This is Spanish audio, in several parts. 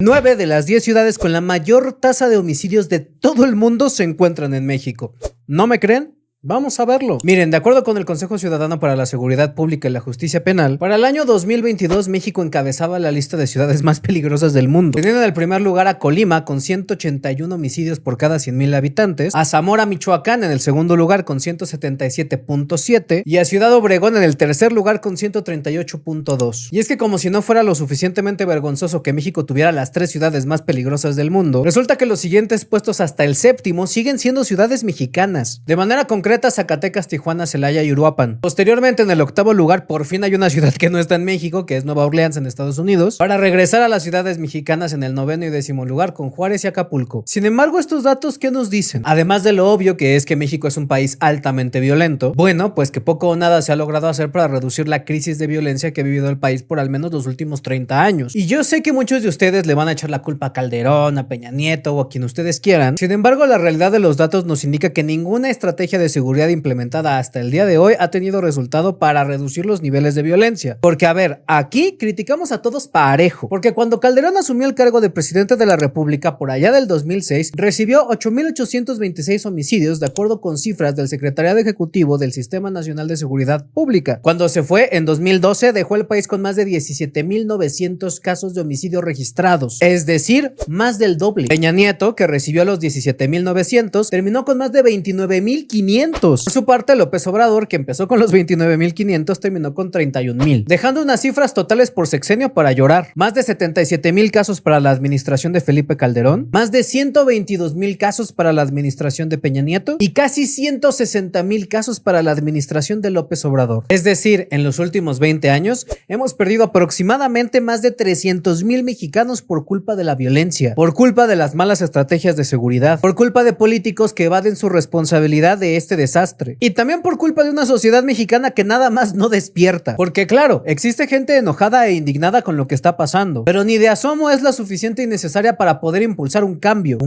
9 de las 10 ciudades con la mayor tasa de homicidios de todo el mundo se encuentran en México. ¿No me creen? Vamos a verlo. Miren, de acuerdo con el Consejo Ciudadano para la Seguridad Pública y la Justicia Penal, para el año 2022 México encabezaba la lista de ciudades más peligrosas del mundo, teniendo en el primer lugar a Colima con 181 homicidios por cada 100,000 habitantes, a Zamora, Michoacán en el segundo lugar con 177.7 y a Ciudad Obregón en el tercer lugar con 138.2. Y es que como si no fuera lo suficientemente vergonzoso que México tuviera las 3 ciudades más peligrosas del mundo, resulta que los siguientes puestos hasta el séptimo siguen siendo ciudades mexicanas. De manera concreta, Zacatecas, Tijuana, Celaya y Uruapan. Posteriormente, en el octavo lugar, por fin hay una ciudad que no está en México, que es Nueva Orleans en Estados Unidos, para regresar a las ciudades mexicanas en el noveno y décimo lugar con Juárez y Acapulco. Sin embargo, estos datos, ¿qué nos dicen? Además de lo obvio que es que México es un país altamente violento, bueno, pues que poco o nada se ha logrado hacer para reducir la crisis de violencia que ha vivido el país por al menos los últimos 30 años. Y yo sé que muchos de ustedes le van a echar la culpa a Calderón, a Peña Nieto o a quien ustedes quieran. Sin embargo, la realidad de los datos nos indica que ninguna estrategia de seguridad implementada hasta el día de hoy ha tenido resultado para reducir los niveles de violencia. Porque a ver, aquí criticamos a todos parejo, porque cuando Calderón asumió el cargo de presidente de la República por allá del 2006, recibió 8,826 homicidios de acuerdo con cifras del Secretariado Ejecutivo del Sistema Nacional de Seguridad Pública. Cuando se fue en 2012 dejó el país con más de 17,900 casos de homicidios registrados, es decir, más del doble. Peña Nieto, que recibió los 17,900, terminó con más de 29,500. Por su parte, López Obrador, que empezó con los 29,500, terminó con 31,000, dejando unas cifras totales por sexenio para llorar. Más de 77,000 casos para la administración de Felipe Calderón, más de 122,000 casos para la administración de Peña Nieto y casi 160,000 casos para la administración de López Obrador. Es decir, en los últimos 20 años hemos perdido aproximadamente más de 300,000 mexicanos por culpa de la violencia, por culpa de las malas estrategias de seguridad, por culpa de políticos que evaden su responsabilidad de este desastre. Y también por culpa de una sociedad mexicana que nada más no despierta. Porque claro, existe gente enojada e indignada con lo que está pasando, pero ni de asomo es la suficiente y necesaria para poder impulsar un cambio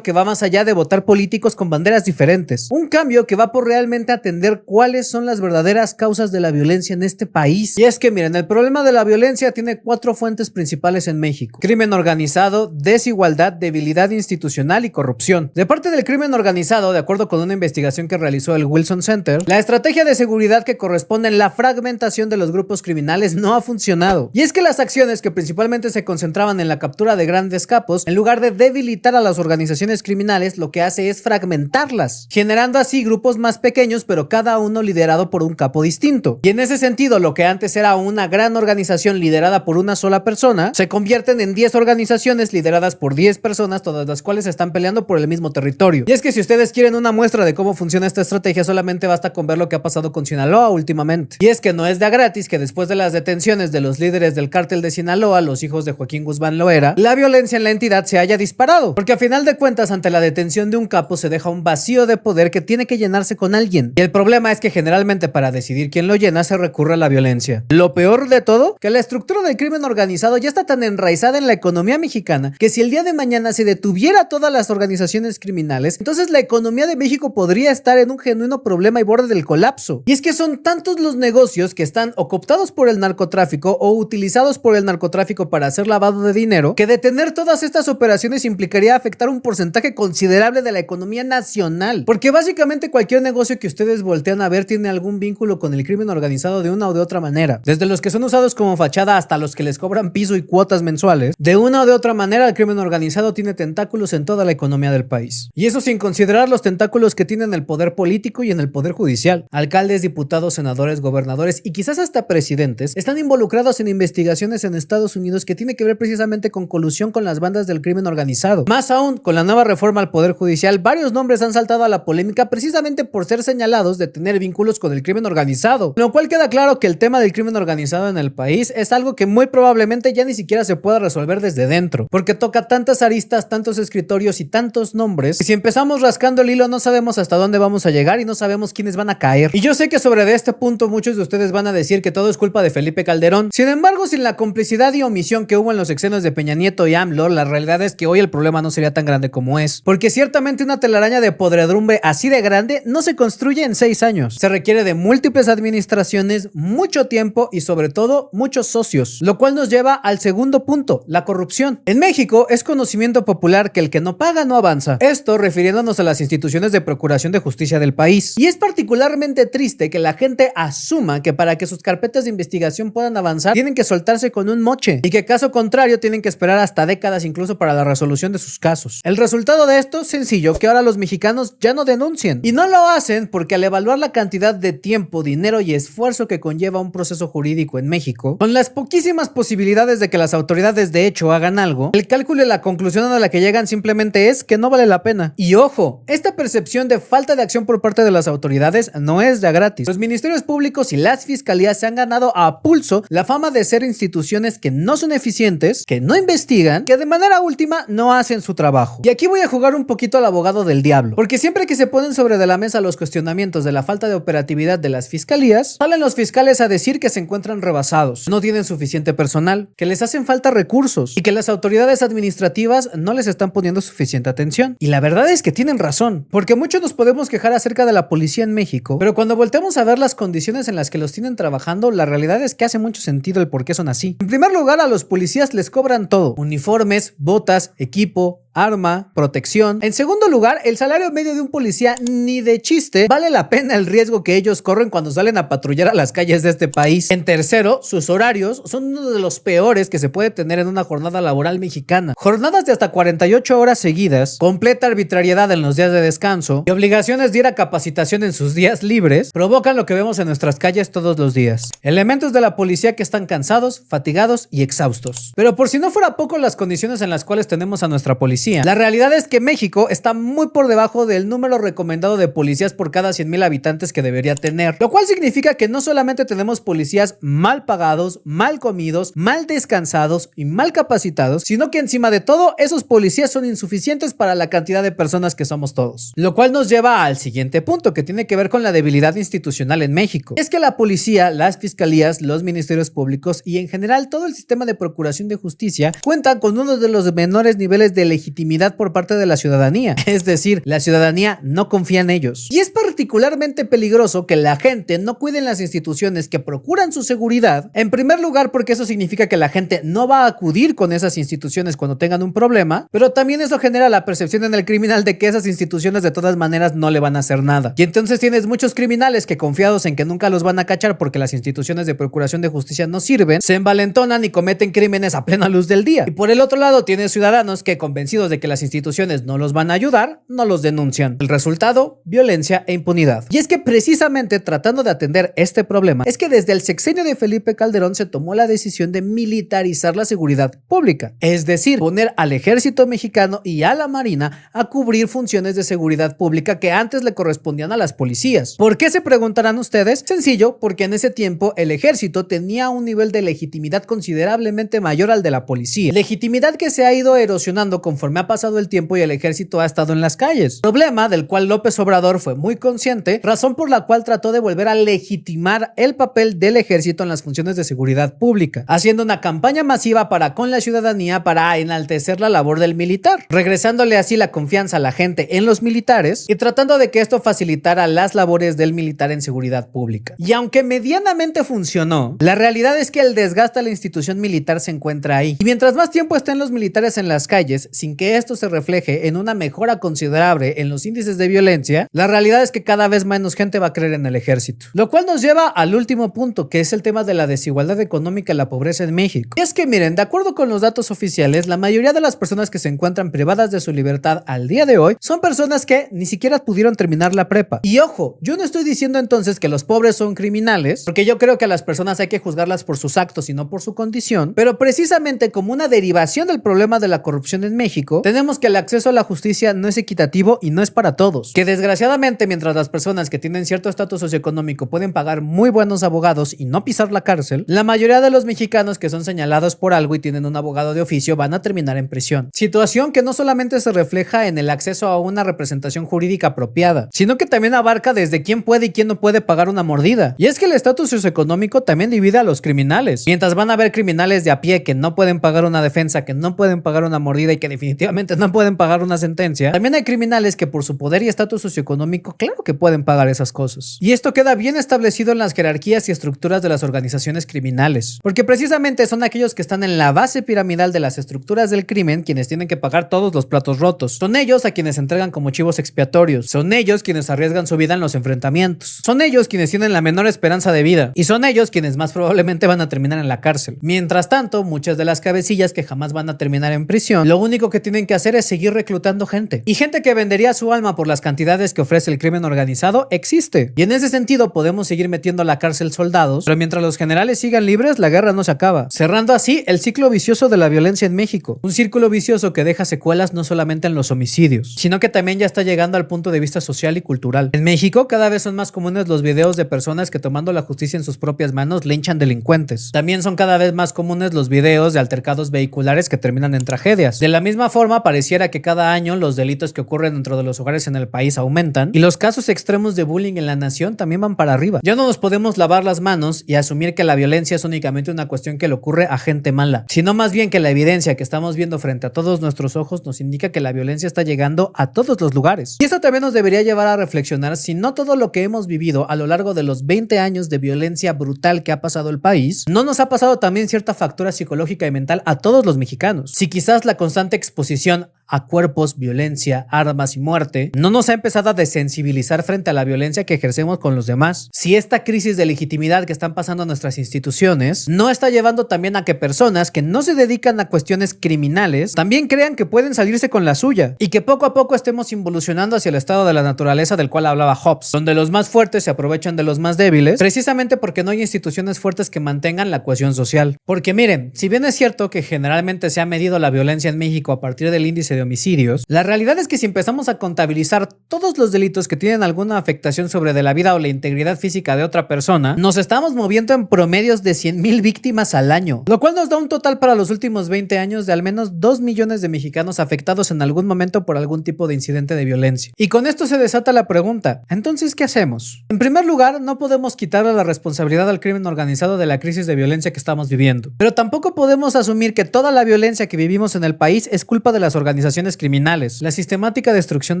que va más allá de votar políticos con banderas diferentes. Un cambio que va por realmente atender cuáles son las verdaderas causas de la violencia en este país. Y es que miren, el problema de la violencia tiene 4 fuentes principales en México: crimen organizado, desigualdad, debilidad institucional y corrupción. De parte del crimen organizado, de acuerdo con una investigación que realizó el Wilson Center, la estrategia de seguridad que corresponde en la fragmentación de los grupos criminales no ha funcionado. Y es que las acciones que principalmente se concentraban en la captura de grandes capos, en lugar de debilitar a las organizaciones criminales, lo que hace es fragmentarlas, generando así grupos más pequeños, pero cada uno liderado por un capo distinto. Y en ese sentido, lo que antes era una gran organización liderada por una sola persona, se convierten en 10 organizaciones lideradas por 10 personas, todas las cuales están peleando por el mismo territorio. Y es que si ustedes quieren una muestra de cómo funciona esta estrategia, solamente basta con ver lo que ha pasado con Sinaloa últimamente. Y es que no es de a gratis que después de las detenciones de los líderes del cártel de Sinaloa, los hijos de Joaquín Guzmán Loera, la violencia en la entidad se haya disparado. Porque a final de cuentas, ante la detención de un capo se deja un vacío de poder que tiene que llenarse con alguien. Y el problema es que generalmente para decidir quién lo llena se recurre a la violencia. Lo peor de todo, que la estructura del crimen organizado ya está tan enraizada en la economía mexicana que si el día de mañana se detuviera todas las organizaciones criminales, entonces la economía de México podría estar en un genuino problema y borde del colapso. Y es que son tantos los negocios que están o cooptados por el narcotráfico o utilizados por el narcotráfico para hacer lavado de dinero, que detener todas estas operaciones implicaría afectar un porcentaje considerable de la economía nacional. Porque básicamente cualquier negocio que ustedes voltean a ver tiene algún vínculo con el crimen organizado de una o de otra manera. Desde los que son usados como fachada hasta los que les cobran piso y cuotas mensuales, de una o de otra manera el crimen organizado tiene tentáculos en toda la economía del país. Y eso sin considerar los tentáculos que tienen el poder político y en el poder judicial. Alcaldes, diputados, senadores, gobernadores y quizás hasta presidentes están involucrados en investigaciones en Estados Unidos que tiene que ver precisamente con colusión con las bandas del crimen organizado. Más aún, con la nueva reforma al poder judicial, varios nombres han saltado a la polémica precisamente por ser señalados de tener vínculos con el crimen organizado, lo cual queda claro que el tema del crimen organizado en el país es algo que muy probablemente ya ni siquiera se pueda resolver desde dentro, porque toca tantas aristas, tantos escritorios y tantos nombres que si empezamos rascando el hilo no sabemos hasta dónde vamos vamos a llegar y no sabemos quiénes van a caer. Y yo sé que sobre este punto muchos de ustedes van a decir que todo es culpa de Felipe Calderón. Sin embargo, sin la complicidad y omisión que hubo en los sexenios de Peña Nieto y AMLO, la realidad es que hoy el problema no sería tan grande como es. Porque ciertamente una telaraña de podredumbre así de grande no se construye en 6 años. Se requiere de múltiples administraciones, mucho tiempo y sobre todo muchos socios. Lo cual nos lleva al segundo punto, la corrupción. En México es conocimiento popular que el que no paga no avanza. Esto refiriéndonos a las instituciones de procuración de justicia del país. Y es particularmente triste que la gente asuma que para que sus carpetas de investigación puedan avanzar tienen que soltarse con un moche y que caso contrario tienen que esperar hasta décadas incluso para la resolución de sus casos. El resultado de esto es sencillo, que ahora los mexicanos ya no denuncian. Y no lo hacen porque al evaluar la cantidad de tiempo, dinero y esfuerzo que conlleva un proceso jurídico en México, con las poquísimas posibilidades de que las autoridades de hecho hagan algo, el cálculo y la conclusión a la que llegan simplemente es que no vale la pena. Y ojo, esta percepción de falta de acción por parte de las autoridades no es ya gratis. Los ministerios públicos y las fiscalías se han ganado a pulso la fama de ser instituciones que no son eficientes, que no investigan, que de manera última no hacen su trabajo. Y aquí voy a jugar un poquito al abogado del diablo, porque siempre que se ponen sobre de la mesa los cuestionamientos de la falta de operatividad de las fiscalías, salen los fiscales a decir que se encuentran rebasados, no tienen suficiente personal, que les hacen falta recursos y que las autoridades administrativas no les están poniendo suficiente atención. Y la verdad es que tienen razón, porque muchos nos podemos quejar acerca de la policía en México, pero cuando volteamos a ver las condiciones en las que los tienen trabajando, la realidad es que hace mucho sentido el por qué son así. En primer lugar, a los policías les cobran todo: uniformes, botas, equipo, arma, protección. En segundo lugar, el salario medio de un policía ni de chiste vale la pena el riesgo que ellos corren cuando salen a patrullar a las calles de este país. En tercero, sus horarios son uno de los peores que se puede tener en una jornada laboral mexicana. Jornadas de hasta 48 horas seguidas, completa arbitrariedad en los días de descanso y obligaciones de ir a capacitación en sus días libres provocan lo que vemos en nuestras calles todos los días. Elementos de la policía que están cansados, fatigados y exhaustos. Pero por si no fuera poco las condiciones en las cuales tenemos a nuestra policía, la realidad es que México está muy por debajo del número recomendado de policías por cada 100,000 habitantes que debería tener, lo cual significa que no solamente tenemos policías mal pagados, mal comidos, mal descansados y mal capacitados, sino que encima de todo esos policías son insuficientes para la cantidad de personas que somos todos. Lo cual nos lleva al siguiente punto, que tiene que ver con la debilidad institucional en México. Es que la policía, las fiscalías, los ministerios públicos y en general todo el sistema de procuración de justicia cuentan con uno de los menores niveles de legitimidad por parte de la ciudadanía. Es decir, la ciudadanía no confía en ellos. Y es particularmente peligroso que la gente no cuide en las instituciones que procuran su seguridad. En primer lugar, porque eso significa que la gente no va a acudir con esas instituciones cuando tengan un problema, pero también eso genera la percepción en el criminal de que esas instituciones de todas maneras no le van a hacer nada. Y entonces tienes muchos criminales que, confiados en que nunca los van a cachar porque las instituciones de procuración de justicia no sirven, se envalentonan y cometen crímenes a plena luz del día. Y por el otro lado tienes ciudadanos que, convencidos de que las instituciones no los van a ayudar, no los denuncian. El resultado, violencia e impunidad. Y es que precisamente tratando de atender este problema, es que desde el sexenio de Felipe Calderón se tomó la decisión de militarizar la seguridad pública. Es decir, poner al ejército mexicano y a la marina a cubrir funciones de seguridad pública que antes le correspondían a las policías. ¿Por qué, se preguntarán ustedes? Sencillo, porque en ese tiempo el ejército tenía un nivel de legitimidad considerablemente mayor al de la policía. Legitimidad que se ha ido erosionando conforme ha pasado el tiempo y el ejército ha estado en las calles. Problema del cual López Obrador fue muy consciente, razón por la cual trató de volver a legitimar el papel del ejército en las funciones de seguridad pública, haciendo una campaña masiva para con la ciudadanía para enaltecer la labor del militar, regresándole así la confianza a la gente en los militares y tratando de que esto facilitara las labores del militar en seguridad pública. Y aunque medianamente funcionó, la realidad es que el desgaste a la institución militar se encuentra ahí. Y mientras más tiempo estén los militares en las calles, sin que esto se refleje en una mejora considerable en los índices de violencia, la realidad es que cada vez menos gente va a creer en el ejército. Lo cual nos lleva al último punto, que es el tema de la desigualdad económica y la pobreza en México. Y es que miren, de acuerdo con los datos oficiales, la mayoría de las personas que se encuentran privadas de su libertad al día de hoy son personas que ni siquiera pudieron terminar la prepa. Y ojo, yo no estoy diciendo entonces que los pobres son criminales, porque yo creo que a las personas hay que juzgarlas por sus actos y no por su condición, pero precisamente como una derivación del problema de la corrupción en México, México, tenemos que el acceso a la justicia no es equitativo y no es para todos. Que desgraciadamente, mientras las personas que tienen cierto estatus socioeconómico pueden pagar muy buenos abogados y no pisar la cárcel, la mayoría de los mexicanos que son señalados por algo y tienen un abogado de oficio van a terminar en prisión. Situación que no solamente se refleja en el acceso a una representación jurídica apropiada, sino que también abarca desde quién puede y quién no puede pagar una mordida. Y es que el estatus socioeconómico también divide a los criminales. Mientras van a haber criminales de a pie que no pueden pagar una defensa, que no pueden pagar una mordida y que definitivamente no pueden pagar una sentencia, también hay criminales que por su poder y estatus socioeconómico, claro que pueden pagar esas cosas. Y esto queda bien establecido en las jerarquías y estructuras de las organizaciones criminales, porque precisamente son aquellos que están en la base piramidal de las estructuras del crimen quienes tienen que pagar todos los platos rotos. Son ellos a quienes se entregan como chivos expiatorios, son ellos quienes arriesgan su vida en los enfrentamientos, son ellos quienes tienen la menor esperanza de vida y son ellos quienes más probablemente van a terminar en la cárcel. Mientras tanto, muchas de las cabecillas que jamás van a terminar en prisión, lo único que tienen que hacer es seguir reclutando gente. Y gente que vendería su alma por las cantidades que ofrece el crimen organizado existe. Y en ese sentido podemos seguir metiendo a la cárcel soldados, pero mientras los generales sigan libres, la guerra no se acaba. Cerrando así el ciclo vicioso de la violencia en México. Un círculo vicioso que deja secuelas no solamente en los homicidios, sino que también ya está llegando al punto de vista social y cultural. En México cada vez son más comunes los videos de personas que tomando la justicia en sus propias manos linchan delincuentes. También son cada vez más comunes los videos de altercados vehiculares que terminan en tragedias. De la misma forma, pareciera que cada año los delitos que ocurren dentro de los hogares en el país aumentan y los casos extremos de bullying en la nación también van para arriba. Ya no nos podemos lavar las manos y asumir que la violencia es únicamente una cuestión que le ocurre a gente mala, sino más bien que la evidencia que estamos viendo frente a todos nuestros ojos nos indica que la violencia está llegando a todos los lugares. Y eso también nos debería llevar a reflexionar si no todo lo que hemos vivido a lo largo de los 20 años de violencia brutal que ha pasado el país, no nos ha pasado también cierta factura psicológica y mental a todos los mexicanos. Si quizás la constante exposición a cuerpos, violencia, armas y muerte no nos ha empezado a desensibilizar frente a la violencia que ejercemos con los demás. Si esta crisis de legitimidad que están pasando a nuestras instituciones no está llevando también a que personas que no se dedican a cuestiones criminales también crean que pueden salirse con la suya y que poco a poco estemos involucionando hacia el estado de la naturaleza del cual hablaba Hobbes, donde los más fuertes se aprovechan de los más débiles precisamente porque no hay instituciones fuertes que mantengan la cohesión social. Porque miren, si bien es cierto que generalmente se ha medido la violencia en México a partir del índice de homicidios, la realidad es que si empezamos a contabilizar todos los delitos que tienen alguna afectación sobre de la vida o la integridad física de otra persona, nos estamos moviendo en promedios de 100,000 víctimas al año, lo cual nos da un total para los últimos 20 años de al menos 2 millones de mexicanos afectados en algún momento por algún tipo de incidente de violencia. Y con esto se desata la pregunta, ¿entonces qué hacemos? En primer lugar, no podemos quitarle la responsabilidad al crimen organizado de la crisis de violencia que estamos viviendo, pero tampoco podemos asumir que toda la violencia que vivimos en el país es culpa de las organizaciones criminales. La sistemática destrucción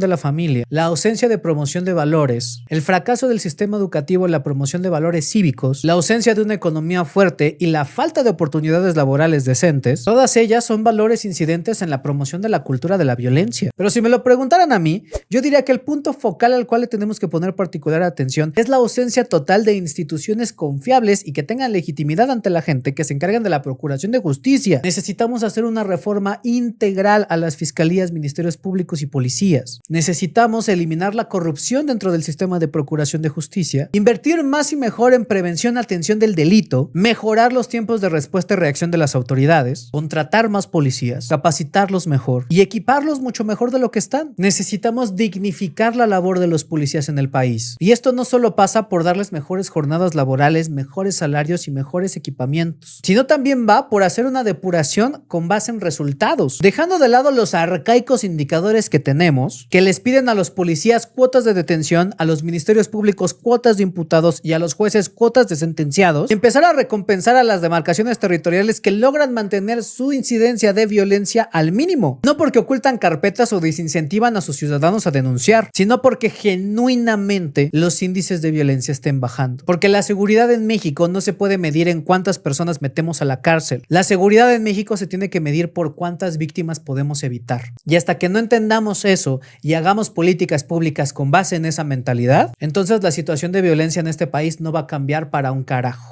de la familia, la ausencia de promoción de valores, el fracaso del sistema educativo en la promoción de valores cívicos, la ausencia de una economía fuerte y la falta de oportunidades laborales decentes, todas ellas son valores incidentes en la promoción de la cultura de la violencia. Pero si me lo preguntaran a mí, yo diría que el punto focal al cual le tenemos que poner particular atención es la ausencia total de instituciones confiables y que tengan legitimidad ante la gente que se encargan de la procuración de justicia. Necesitamos hacer una reforma integral a las fiscalías, ministerios públicos y policías. Necesitamos eliminar la corrupción dentro del sistema de procuración de justicia, invertir más y mejor en prevención y atención del delito, mejorar los tiempos de respuesta y reacción de las autoridades, contratar más policías, capacitarlos mejor y equiparlos mucho mejor de lo que están. Necesitamos dignificar la labor de los policías en el país. Y esto no solo pasa por darles mejores jornadas laborales, mejores salarios y mejores equipamientos, sino también va por hacer una depuración con base en resultados, dejando de lado los arcaicos indicadores que tenemos, que les piden a los policías cuotas de detención, a los ministerios públicos cuotas de imputados y a los jueces cuotas de sentenciados, y empezar a recompensar a las demarcaciones territoriales que logran mantener su incidencia de violencia al mínimo, no porque ocultan carpetas o desincentivan a sus ciudadanos a denunciar, sino porque genuinamente los índices de violencia estén bajando. Porque la seguridad en México no se puede medir en cuántas personas metemos a la cárcel. La seguridad en México se tiene que medir por cuántas víctimas podemos evitar. Y hasta que no entendamos eso y hagamos políticas públicas con base en esa mentalidad, entonces la situación de violencia en este país no va a cambiar para un carajo.